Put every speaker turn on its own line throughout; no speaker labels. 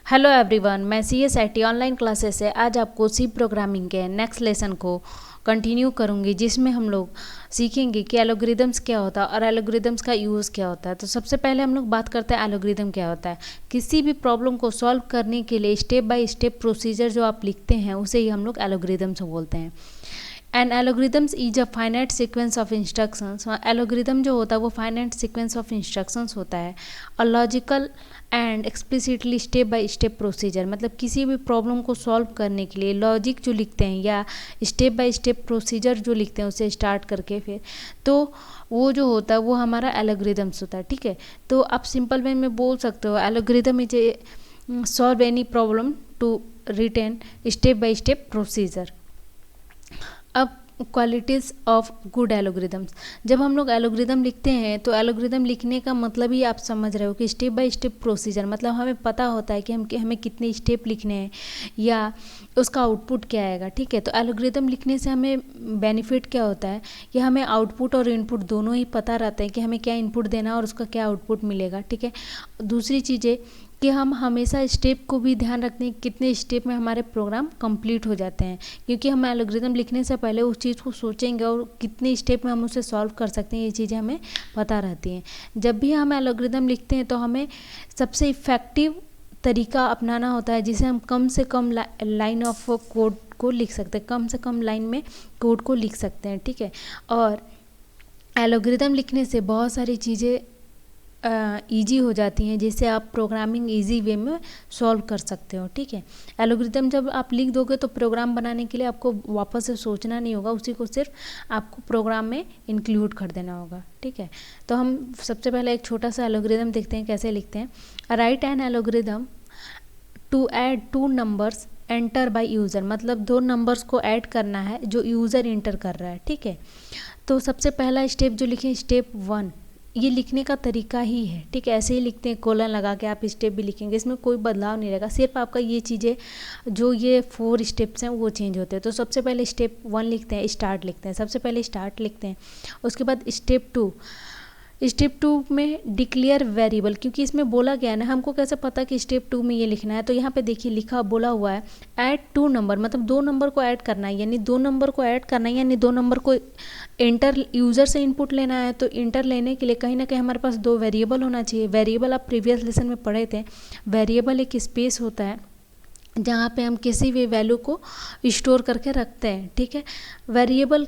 Hello everyone, मैं CSIT online classes से आज आपको सी प्रोग्रामिंग के नेक्स्ट लेसन को कंटिन्यू करूंगी, जिसमें हम लोग सीखेंगे कि एल्गोरिदम्स क्या होता है और एल्गोरिदम्स का यूज़ क्या होता है। तो सबसे पहले हम लोग बात करते हैं एल्गोरिदम क्या होता है। किसी भी प्रॉब्लम को सॉल्व करने के लिए स्टेप बाय स्टेप प्रोसीजर जो आप लिखते हैं उसे ही हम लोग एल्गोरिदम्स बोलते हैं। An algorithms is a finite sequence of instructions. Algorithm जो होता है वो फाइनाइट सीक्वेंस ऑफ इंस्ट्रक्शंस होता है और logical and explicitly step by step procedure, मतलब किसी भी प्रॉब्लम को सॉल्व करने के लिए लॉजिक जो लिखते हैं या स्टेप बाय स्टेप प्रोसीजर जो लिखते हैं उसे स्टार्ट करके फिर तो वो जो होता है वो हमारा एल्गोरिदम्स होता है। ठीक है, तो आप सिंपल वे में बोल सकते हो algorithm is a solve any problem to written step by step procedure. अब क्वालिटीज़ ऑफ गुड एल्गोरिदम्स, जब हम लोग एल्गोरिदम लिखते हैं तो एल्गोरिदम लिखने का मतलब ही आप समझ रहे हो कि स्टेप बाय स्टेप प्रोसीजर, मतलब हमें पता होता है कि हमें कितने स्टेप लिखने हैं या उसका आउटपुट क्या आएगा। ठीक है, तो एल्गोरिदम लिखने से हमें बेनिफिट क्या होता है कि हमें आउटपुट और इनपुट दोनों ही पता रहते हैं कि हमें क्या इनपुट देना है और उसका क्या आउटपुट मिलेगा। ठीक है, दूसरी चीज़ें कि हम हमेशा स्टेप को भी ध्यान रखते हैं कितने स्टेप में हमारे प्रोग्राम कंप्लीट हो जाते हैं, क्योंकि हम एल्गोरिदम लिखने से पहले उस चीज़ को सोचेंगे और कितने स्टेप में हम उसे सॉल्व कर सकते हैं, ये चीज़ें हमें पता रहती हैं। जब भी हम एल्गोरिदम लिखते हैं तो हमें सबसे इफ़ेक्टिव तरीका अपनाना होता है जिसे हम कम से कम लाइन ऑफ कोड को लिख सकते हैं, कम से कम लाइन में कोड को लिख सकते हैं। ठीक है, और एल्गोरिदम लिखने से बहुत सारी चीज़ें ईजी हो जाती हैं, जिससे आप प्रोग्रामिंग ईजी वे में सॉल्व कर सकते हो। ठीक है, एल्गोरिदम जब आप लिख दोगे तो प्रोग्राम बनाने के लिए आपको वापस से सोचना नहीं होगा, उसी को सिर्फ आपको प्रोग्राम में इंक्लूड कर देना होगा। ठीक है, तो हम सबसे पहले एक छोटा सा एल्गोरिदम देखते हैं कैसे लिखते हैं। Write an algorithm to add 2 numbers enter by user, मतलब 2 नंबर्स को ऐड करना है जो यूज़र इंटर कर रहा है। ठीक है, तो सबसे पहला स्टेप जो लिखें स्टेप 1, ये लिखने का तरीका ही है। ठीक है, ऐसे ही लिखते हैं, कोलन लगा के आप स्टेप भी लिखेंगे, इसमें कोई बदलाव नहीं रहेगा, सिर्फ आपका ये चीज़ें जो ये 4 स्टेप्स हैं वो चेंज होते हैं। तो सबसे पहले स्टेप 1 लिखते हैं, स्टार्ट लिखते हैं, सबसे पहले स्टार्ट लिखते हैं। उसके बाद स्टेप 2 में डिक्लेयर वेरिएबल, क्योंकि इसमें बोला गया है ना, हमको कैसे पता कि स्टेप 2 में ये लिखना है। तो यहाँ पे देखिए लिखा बोला हुआ है ऐड 2 नंबर, मतलब 2 नंबर को ऐड करना है, यानी 2 नंबर को ऐड करना है, यानी 2 नंबर को इंटर यूज़र से इनपुट लेना है। तो इंटर लेने के लिए कहीं ना कहीं हमारे पास 2 वेरिएबल होना चाहिए। वेरिएबल आप प्रीवियस लेसन में पढ़े थे, वेरिएबल एक स्पेस होता है जहाँ पे हम किसी भी वैल्यू को स्टोर करके रखते हैं। ठीक है, वेरिएबल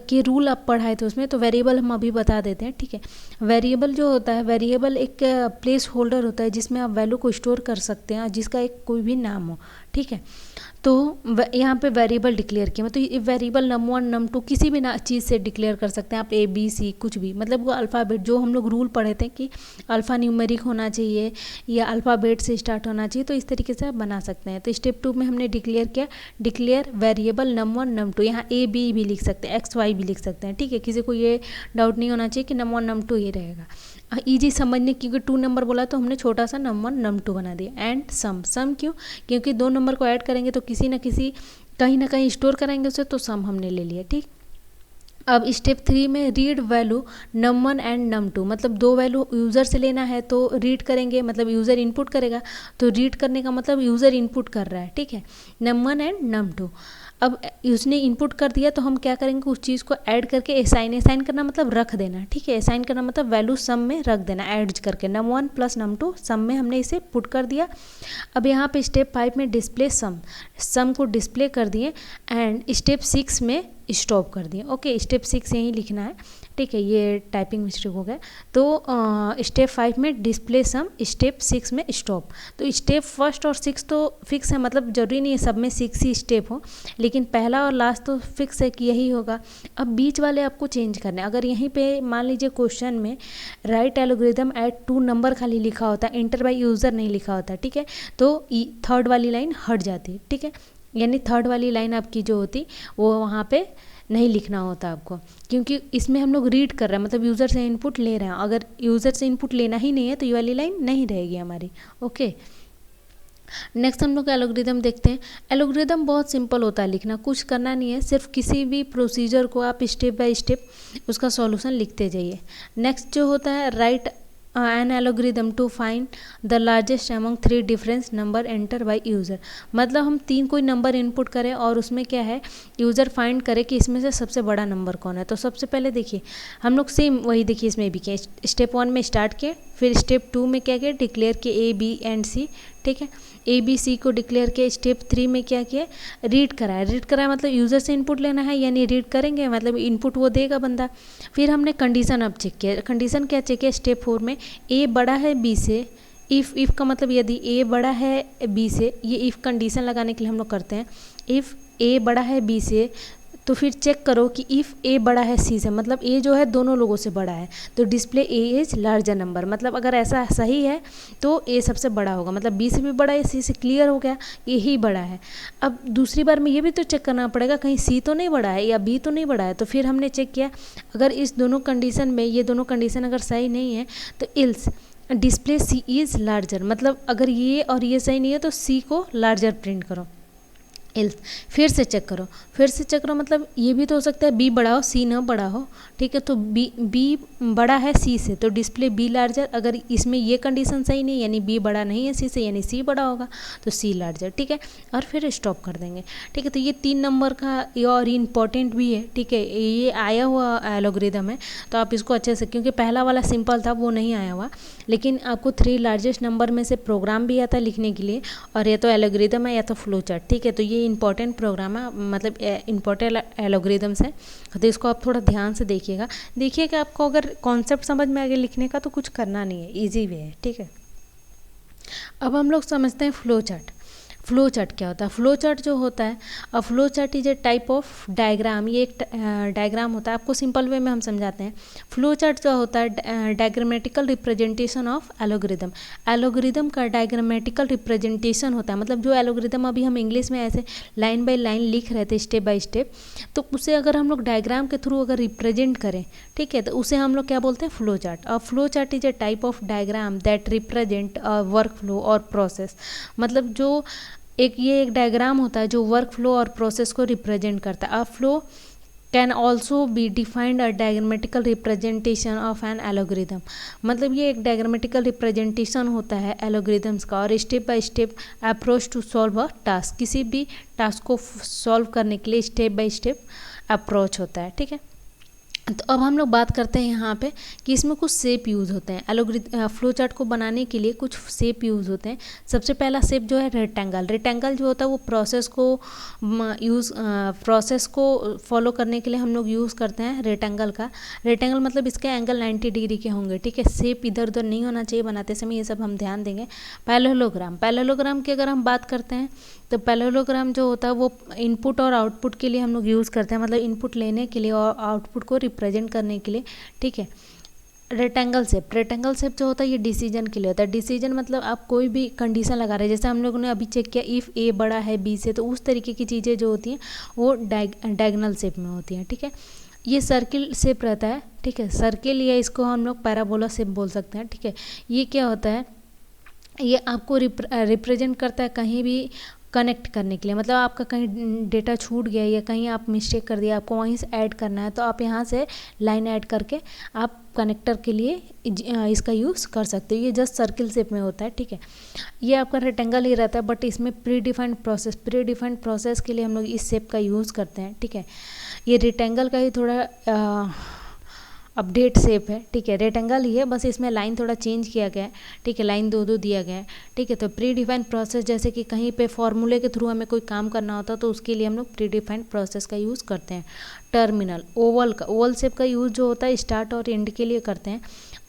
के रूल आप पढ़ाए थे उसमें, तो वेरिएबल हम अभी बता देते हैं। ठीक है, वेरिएबल जो होता है, वेरिएबल एक प्लेस होल्डर होता है जिसमें आप वैल्यू को स्टोर कर सकते हैं, जिसका एक कोई भी नाम हो। ठीक है, तो यहाँ पे वेरिएबल डिक्लेयर किया, मतलब ये वेरिएबल num1 num2 किसी भी चीज़ से डिक्लेयर कर सकते हैं आप, ABC कुछ भी, मतलब वो अल्फ़ाबेट जो हम लोग रूल पढ़े थे कि अल्फ़ा न्यूमेरिक होना चाहिए या अल्फ़ाबेट से स्टार्ट होना चाहिए, तो इस तरीके से आप बना सकते हैं। तो स्टेप 2 में हमने डिक्लेयर किया, डिक्लेयर वेरिएबल num1 num2, यहाँ AB भी लिख सकते हैं, XY भी लिख सकते हैं। ठीक है, किसी को ये डाउट नहीं होना चाहिए कि num1 num2 ये रहेगा, ईजी समझने, क्योंकि 2 नंबर बोला तो हमने छोटा सा num1 num2 बना दिया। एंड सम क्यों, क्योंकि 2 नंबर को ऐड करेंगे तो किसी न किसी कहीं ना कहीं स्टोर कराएंगे उसे, तो सम हमने ले लिया। ठीक, अब स्टेप 3 में read value num1 and num2, मतलब 2 वैल्यू यूज़र से लेना है तो रीड करेंगे, मतलब यूज़र इनपुट करेगा, तो रीड करने का मतलब यूज़र इनपुट कर रहा है। ठीक है, num1 एंड num2। अब उसने इनपुट कर दिया तो हम क्या करेंगे, उस चीज़ को ऐड करके असाइन करना मतलब रख देना। ठीक है, असाइन करना मतलब वैल्यू सम में रख देना, ऐड करके num1 प्लस num2 सम में हमने इसे पुट कर दिया। अब यहाँ पे स्टेप 5 में डिस्प्ले सम को डिस्प्ले कर दिए एंड स्टेप 6 में स्टॉप कर दिए। ओके, स्टेप 6 यहीं लिखना है। ठीक है, ये टाइपिंग मिस्टेक हो गया। तो स्टेप 5 में डिस्प्ले सम, स्टेप 6 में स्टॉप। तो स्टेप 1 और 6 तो फिक्स है, मतलब ज़रूरी नहीं है सब में 6 ही स्टेप हो, लेकिन पहला और लास्ट तो फिक्स है कि यही होगा। अब बीच वाले आपको चेंज करने, अगर यहीं पे मान लीजिए क्वेश्चन में राइट एल्गोरिदम ऐड 2 नंबर खाली लिखा होता, इंटर बाय यूज़र नहीं लिखा होता। ठीक है, तो थर्ड वाली लाइन हट जाती। ठीक है, यानी थर्ड वाली लाइन आपकी जो होती वो वहाँ पे नहीं लिखना होता आपको, क्योंकि इसमें हम लोग रीड कर रहे हैं, मतलब यूज़र से इनपुट ले रहे हैं। अगर यूज़र से इनपुट लेना ही नहीं है तो ये वाली लाइन नहीं रहेगी हमारी। ओके, नेक्स्ट हम लोग एल्गोरिदम देखते हैं। एल्गोरिदम बहुत सिंपल होता है लिखना, कुछ करना नहीं है, सिर्फ किसी भी प्रोसीजर को आप स्टेप बाय स्टेप उसका सॉल्यूशन लिखते जाइए। नेक्स्ट जो होता है right an algorithm to find the largest among 3 different number enter by user। मतलब हम 3 कोई नंबर इनपुट करें और उसमें क्या है, यूज़र फाइंड करे कि इसमें से सबसे बड़ा नंबर कौन है। तो सबसे पहले देखिए हम लोग सेम वही देखिए इसमें भी किया, स्टेप 1 में स्टार्ट किए, फिर स्टेप 2 में क्या किया, डिक्लेयर किए A B एंड C, ठीक है। A B C को डिक्लेयर किया। स्टेप 3 में क्या किया, रीड कराया। रीड कराया मतलब यूज़र से इनपुट लेना है, यानी रीड करेंगे मतलब इनपुट वो देगा बंदा। फिर हमने कंडीशन अब चेक किया। कंडीशन क्या चेक किया, स्टेप 4 में A बड़ा है B से, इफ़ का मतलब यदि A बड़ा है B से, ये इफ़ कंडीशन लगाने के लिए हम लोग करते हैं। इफ़ A बड़ा है B से तो फिर चेक करो कि इफ़ A बड़ा है C से, मतलब A जो है दोनों लोगों से बड़ा है, तो display A is larger number. मतलब अगर ऐसा सही है तो A सबसे बड़ा होगा, मतलब B से भी बड़ा है, C से, क्लियर हो गया, A ही बड़ा है। अब दूसरी बार में ये भी तो चेक करना पड़ेगा कहीं C तो नहीं बड़ा है या B तो नहीं बड़ा है। तो फिर हमने चेक किया, अगर इस दोनों कंडीशन में ये दोनों कंडीशन अगर सही नहीं है तो ills display C is larger, मतलब अगर ये और ये सही नहीं है तो C को लार्जर प्रिंट करो। एल्स फिर से चेक करो, फिर से चेक करो, मतलब ये भी तो हो सकता है बी बड़ा हो सी ना बड़ा हो, ठीक है। तो बी बड़ा है सी से तो डिस्प्ले बी लार्जर। अगर इसमें ये कंडीशन सही नहीं यानी बी बड़ा नहीं है सी से यानी सी बड़ा होगा तो सी लार्जर, ठीक है। और फिर स्टॉप कर देंगे, ठीक है। तो ये 3 नंबर का ये और इम्पॉर्टेंट भी है, ठीक है। ये आया हुआ एल्गोरिदम है तो आप इसको अच्छे से, क्योंकि पहला वाला सिंपल था वो नहीं आया हुआ, लेकिन आपको 3 लार्जेस्ट नंबर में से प्रोग्राम भी आता है लिखने के लिए, और या तो एल्गोरिदम है या तो फ्लो चार्ट, ठीक है। तो ये इंपॉर्टेंट प्रोग्राम है, मतलब इंपॉर्टेंट एल्गोरिदम्स है, तो इसको आप थोड़ा ध्यान से देखिएगा। देखिएगा आपको अगर कॉन्सेप्ट समझ में आगे लिखने का तो कुछ करना नहीं है, इजी वे है, ठीक है। अब हम लोग समझते हैं फ्लो चार्ट। फ्लो चार्ट क्या होता है? फ्लो चार्ट जो होता है, a flow chart is a type of diagram. ये एक डायग्राम होता है, आपको सिंपल वे में हम समझाते हैं। फ्लो चार्ट जो होता है diagrammatical representation of algorithm. Algorithm का डायग्रामेटिकल रिप्रेजेंटेशन होता है, मतलब जो एल्गोरिदम अभी हम इंग्लिश में ऐसे लाइन बाय लाइन लिख रहे थे स्टेप बाय स्टेप, तो उसे अगर हम लोग डायग्राम के थ्रू अगर रिप्रेजेंट करें, ठीक है, तो उसे हम लोग क्या बोलते हैं? Flow chart. A flow chart is a type of diagram that represent a work flow और प्रोसेस। मतलब जो ये एक डायग्राम होता है जो वर्क फ्लो और प्रोसेस को रिप्रेजेंट करता है। A flow can also be defined a diagrammatical representation of N algorithm. मतलब ये एक डायग्रामेटिकल रिप्रेजेंटेशन होता है एल्गोरिदम्स का, और step by step approach to solve a task. किसी भी टास्क को सॉल्व करने के लिए स्टेप बाय स्टेप अप्रोच होता है, ठीक है। तो अब हम लोग बात करते हैं यहाँ पे कि इसमें कुछ शेप यूज़ होते हैं। फ्लो चार्ट को बनाने के लिए कुछ शेप यूज़ होते हैं। सबसे पहला शेप जो है रेक्टेंगल। रेक्टेंगल जो होता है वो प्रोसेस को फॉलो करने के लिए हम लोग यूज़ करते हैं रेक्टेंगल का। रेक्टेंगल मतलब इसके एंगल 90 डिग्री के होंगे, ठीक है। शेप इधर उधर नहीं होना चाहिए बनाते समय, ये सब हम ध्यान देंगे। पैरेललोग्राम। पैरेललोग्राम की अगर हम बात करते हैं तो पैरेललोग्राम जो होता है वो इनपुट और आउटपुट के लिए हम लोग यूज़ करते हैं, मतलब इनपुट लेने के लिए और आउटपुट को रिप्रेजेंट करने के लिए, ठीक है। Rectangle shape. रेक्टेंगल शेप जो होता है ये डिसीजन के लिए होता है। डिसीजन मतलब आप कोई भी कंडीशन लगा रहे हैं, जैसे हम लोगों ने अभी चेक किया इफ़ ए बड़ा है बी से, तो उस तरीके की चीज़ें जो होती हैं वो डायगोनल शेप में होती हैं, ठीक है। ये सर्किल शेप रहता है, ठीक है। सर्किल या इसको हम लोग पैराबोला शेप बोल सकते हैं, ठीक है। ये क्या होता है, ये आपको रिप्रेजेंट करता है कहीं भी कनेक्ट करने के लिए, मतलब आपका कहीं डेटा छूट गया या कहीं आप मिस्टेक कर दिया, आपको वहीं से ऐड करना है तो आप यहाँ से लाइन ऐड करके आप कनेक्टर के लिए इसका यूज़ कर सकते हो। ये जस्ट सर्किल शेप में होता है, ठीक है। ये आपका रेक्टेंगल ही रहता है, बट इसमें प्री डिफाइंड प्रोसेस के लिए हम लोग इस शेप का यूज़ करते हैं, ठीक है। ये रेक्टेंगल का ही थोड़ा अपडेट शेप है, ठीक है। रेक्टेंगल ही है, बस इसमें लाइन थोड़ा चेंज किया गया है, ठीक है। लाइन दो दिया गया है, ठीक है। तो प्री डिफाइंड प्रोसेस, जैसे कि कहीं पे फॉर्मूले के थ्रू हमें कोई काम करना होता है तो उसके लिए हम लोग प्री डिफाइंड प्रोसेस का यूज़ करते हैं। टर्मिनल। ओवल शेप का यूज़ जो होता है स्टार्ट और एंड के लिए करते हैं।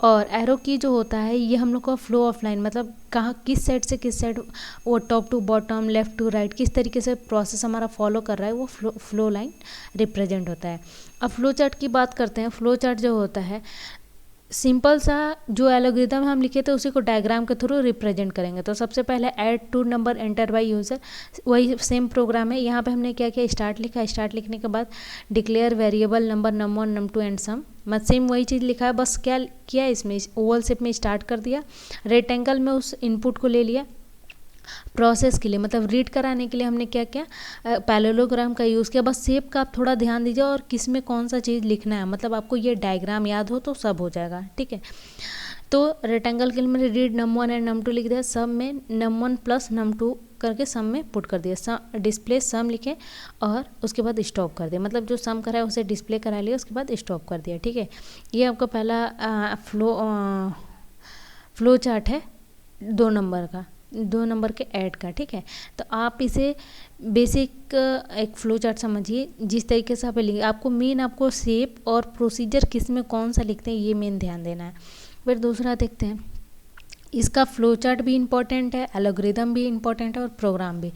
और एरो की जो होता है ये हम लोग का फ्लो ऑफ लाइन, मतलब कहाँ किस साइड से किस साइड, वो top to bottom, left to right, किस तरीके से प्रोसेस हमारा फॉलो कर रहा है वो फ्लो लाइन रिप्रेजेंट होता है। अब फ्लो चार्ट की बात करते हैं। फ्लो चार्ट जो होता है सिंपल सा जो एल्गोरिदम हम लिखे थे उसी को डायग्राम के थ्रू रिप्रेजेंट करेंगे। तो सबसे पहले add two number enter by user, वही सेम प्रोग्राम है। यहाँ पे हमने क्या किया, स्टार्ट लिखा। स्टार्ट लिखने के बाद declare variable number num1 num2 and sum, मतलब सेम वही चीज़ लिखा है, बस क्या किया इसमें ओवल शेप में स्टार्ट कर दिया, रेक्टेंगल में उस इनपुट को ले लिया। प्रोसेस के लिए मतलब रीड कराने के लिए हमने क्या किया, पैरेललोग्राम का यूज़ किया। बस शेप का आप थोड़ा ध्यान दीजिए और किस में कौन सा चीज़ लिखना है, मतलब आपको ये डायग्राम याद हो तो सब हो जाएगा, ठीक है। तो रेक्टेंगल के लिए मैंने रीड num1 एंड num2 लिख दिया, सब में num1 प्लस num2 करके सम में पुट कर दिया, डिस्प्ले सम लिखे और उसके बाद स्टॉप कर दिया, मतलब जो सम करा है उसे डिस्प्ले करा लिया, उसके बाद स्टॉप कर दिया। ठीक है, ये आपका पहला फ्लो चार्ट है 2 नंबर का, 2 नंबर के ऐड का। ठीक है, तो आप इसे बेसिक एक फ्लो चार्ट समझिए, जिस तरीके से आप लिखिए, आपको मेन आपको शेप और प्रोसीजर किस में कौन सा लिखते हैं ये मेन ध्यान देना है। फिर दूसरा देखते हैं, इसका फ्लो चार्ट भी इम्पॉर्टेंट है, एल्गोरिदम भी इम्पॉर्टेंट है और प्रोग्राम भी।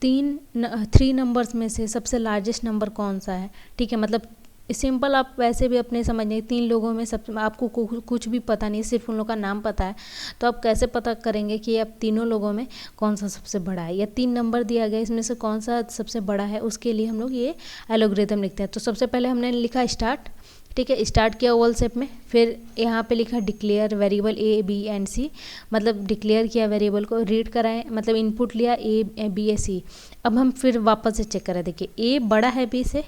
3 नंबर्स में से सबसे लार्जेस्ट नंबर कौन सा है? ठीक है, मतलब सिंपल आप वैसे भी अपने समझने 3 लोगों में सब आपको कुछ भी पता नहीं, सिर्फ उन लोगों का नाम पता है, तो आप कैसे पता करेंगे कि आप तीनों लोगों में कौन सा सबसे बड़ा है, या 3 नंबर दिया गया इसमें से कौन सा सबसे बड़ा है, उसके लिए हम लोग ये एल्गोरिदम लिखते हैं। तो सबसे पहले हमने लिखा स्टार्ट। ठीक है, स्टार्ट किया ओवल शेप में, फिर यहाँ पे लिखा declare variable A B and C, मतलब डिक्लेयर किया वेरिएबल को, रीड कराएं मतलब इनपुट लिया ए बी ए सी। अब हम फिर वापस से चेक करें, देखिए ए बड़ा है बी से।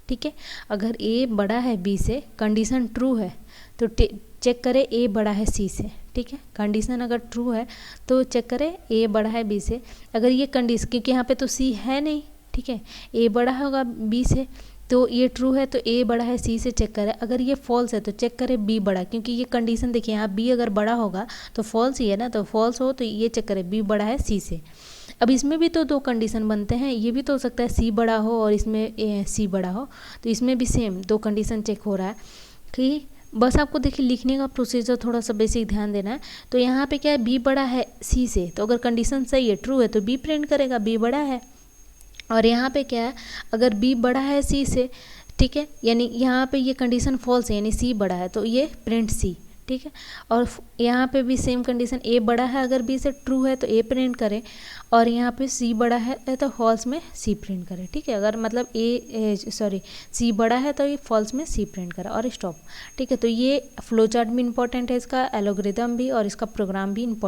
ठीक है, अगर ए बड़ा है बी से, कंडीशन ट्रू है तो चेक करें ए बड़ा है सी से। ठीक है, कंडीशन अगर ट्रू है तो चेक करें ए बड़ा है बी से। अगर ये कंडीशन, क्योंकि यहाँ पे तो सी है नहीं, ठीक है, ए बड़ा होगा बी से, तो ये ट्रू है तो ए बड़ा है सी से चेक करें। अगर ये फॉल्स है तो चेक करें बी बड़ा, क्योंकि ये कंडीशन देखिए यहाँ बी अगर बड़ा होगा तो फॉल्स ही है ना, तो फॉल्स हो तो ये चेक करें बी बड़ा है सी से। अब इसमें भी तो 2 कंडीशन बनते हैं, ये भी तो हो सकता है सी बड़ा हो और इसमें सी बड़ा हो, तो इसमें भी सेम 2 कंडीशन चेक हो रहा है कि बस आपको देखिए लिखने का प्रोसीजर थोड़ा सा बेसिक ध्यान देना है। तो यहाँ पे क्या है, बी बड़ा है सी से, तो अगर कंडीशन सही है ट्रू है तो बी प्रिंट करेगा बी बड़ा है। और यहाँ पे क्या है, अगर बी बड़ा है सी से, ठीक है, यानी यहाँ पे ये कंडीशन फॉल्स है, यानी सी बड़ा है तो ये प्रिंट सी। ठीक है, और यहाँ पे भी सेम कंडीशन, ए बड़ा है अगर बी से ट्रू है तो ए प्रिंट करें, और यहाँ पे सी बड़ा है तो फॉल्स में सी प्रिंट करें। ठीक है, अगर मतलब सी बड़ा है तो ये फॉल्स में सी प्रिंट करें और स्टॉप। ठीक है, तो ये फ्लो चार्ट भी इंपॉर्टेंट है, इसका एल्गोरिदम भी और इसका प्रोग्राम भी इंपॉर्टेंट